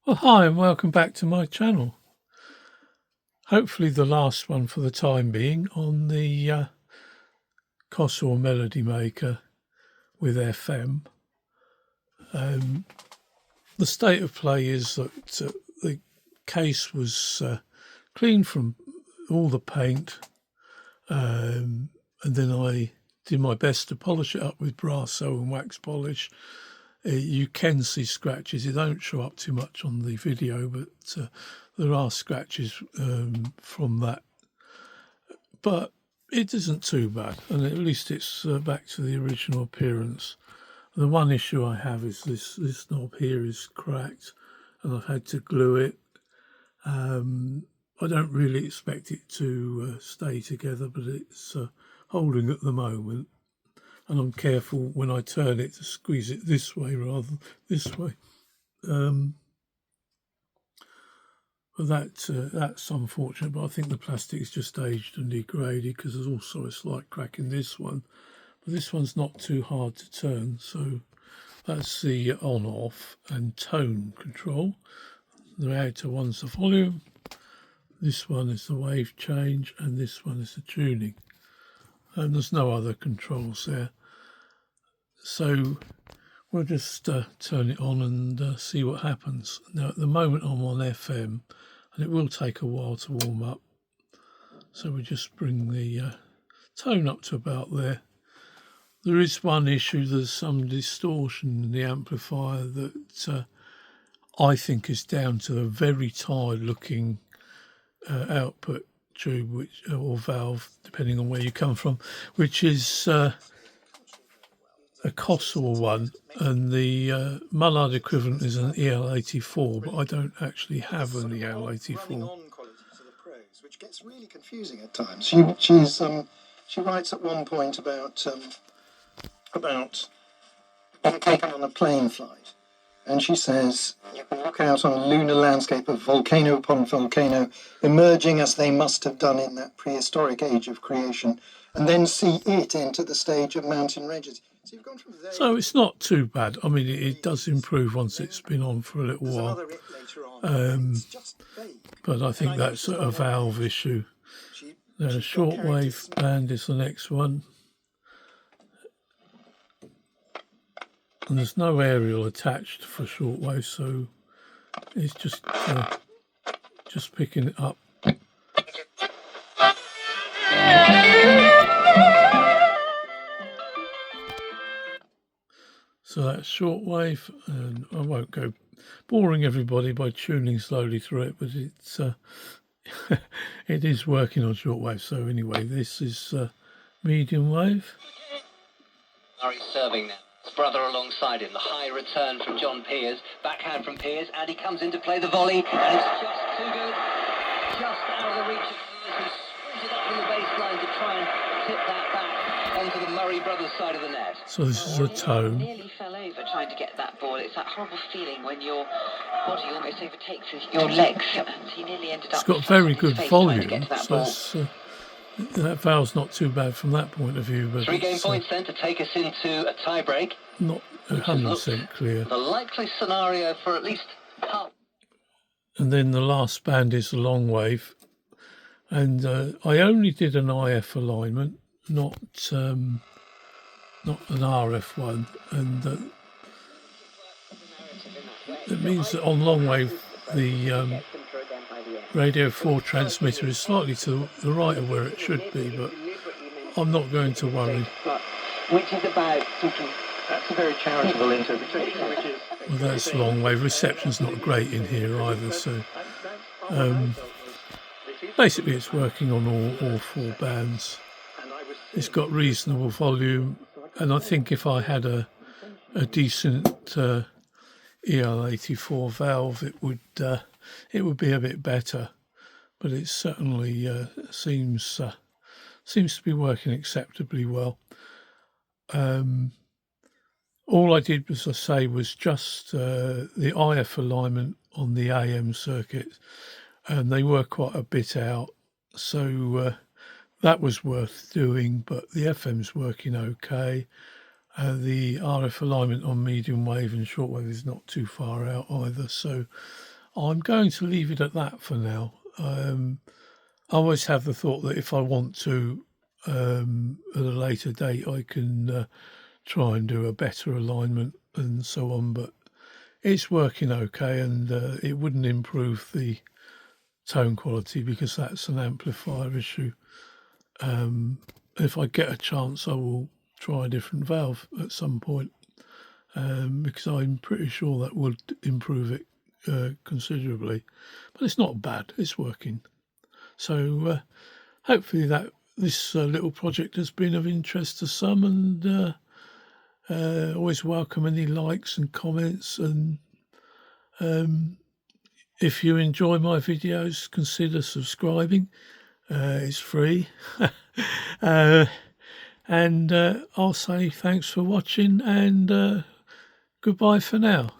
Well, hi and welcome back to my channel. Hopefully the last one for the time being on the Cossor Melody Maker with FM. The state of play is that the case was cleaned from all the paint, and then I did my best to polish it up with brasso and wax polish. You can see scratches. It don't show up too much on the video, but there are scratches from that. But it isn't too bad, and at least it's back to the original appearance. The one issue I have is this knob here is cracked, and I've had to glue it. I don't really expect it to stay together, but it's holding at the moment. And I'm careful when I turn it to squeeze it this way rather than this way. But that's unfortunate, but I think the plastic is just aged and degraded because there's also a slight crack in this one. But this one's not too hard to turn, so that's the on-off and tone control. The outer one's the volume, this one is the wave change, and this one is the tuning. And there's no other controls there. So we'll just turn it on and see what happens. Now at the moment I'm on FM and it will take a while to warm up. So we just bring the tone up to about there. There is one issue, there's some distortion in the amplifier that I think is down to the very tired looking output tube or valve, depending on where you come from, which is a Cossor one, and the Mullard equivalent is an EL84, but I don't actually have an EL84. Which gets really confusing at times. She writes at one point about taken on a plane flight, and she says you can look out on a lunar landscape of volcano upon volcano emerging as they must have done in that prehistoric age of creation, and then see it enter the stage of mountain ranges. So you've gone from there. So it's not too bad. I mean, it does improve once it's been on for a little while. But I think that's a valve issue. Shortwave band is the next one. And there's no aerial attached for shortwave, so it's just picking it up. So that's shortwave, and I won't go boring everybody by tuning slowly through it, but it's it is working on shortwave. So anyway, this is medium wave. Murray serving now. His brother alongside him. The high return from John Peers. Backhand from Peers. And he comes in to play the volley. And it's just too good. Just out of the reach of Peers, who sprinted up from the baseline to try and tip that back onto the Murray brothers' side of the net. So this is a tone. Nearly fell over trying to get that ball. It's that horrible feeling when your body almost overtakes your legs. And he nearly ended up. It's got very good volume, so it's, that valve's not too bad from that point of view. But 3 game points then to take us into a tie break. Not 100% clear. The likely scenario for at least half. And then the last band is the long wave, and I only did an IF alignment, not an RF one, and it means that on long wave the Radio 4 transmitter is slightly to the right of where it should be, but I'm not going to worry. Which is about That's a very charitable interpretation, which is... Well, that's long wave. Reception's not great in here either, so basically it's working on all 4 bands. It's got reasonable volume, and I think if I had a decent EL84 valve, it would be a bit better. But it certainly seems to be working acceptably well. All I did, as I say, was just the IF alignment on the AM circuit, and they were quite a bit out, so that was worth doing. But the FM's working okay. The RF alignment on medium wave and shortwave is not too far out either, so I'm going to leave it at that for now. I always have the thought that if I want to, at a later date, I can try and do a better alignment and so on, but it's working okay, and it wouldn't improve the tone quality because that's an amplifier issue. If I get a chance, I will try a different valve at some point, because I'm pretty sure that would improve it considerably. But it's not bad, it's working. So hopefully that this little project has been of interest to some, and always welcome any likes and comments. And if you enjoy my videos, consider subscribing. It's free. And I'll say thanks for watching, and goodbye for now.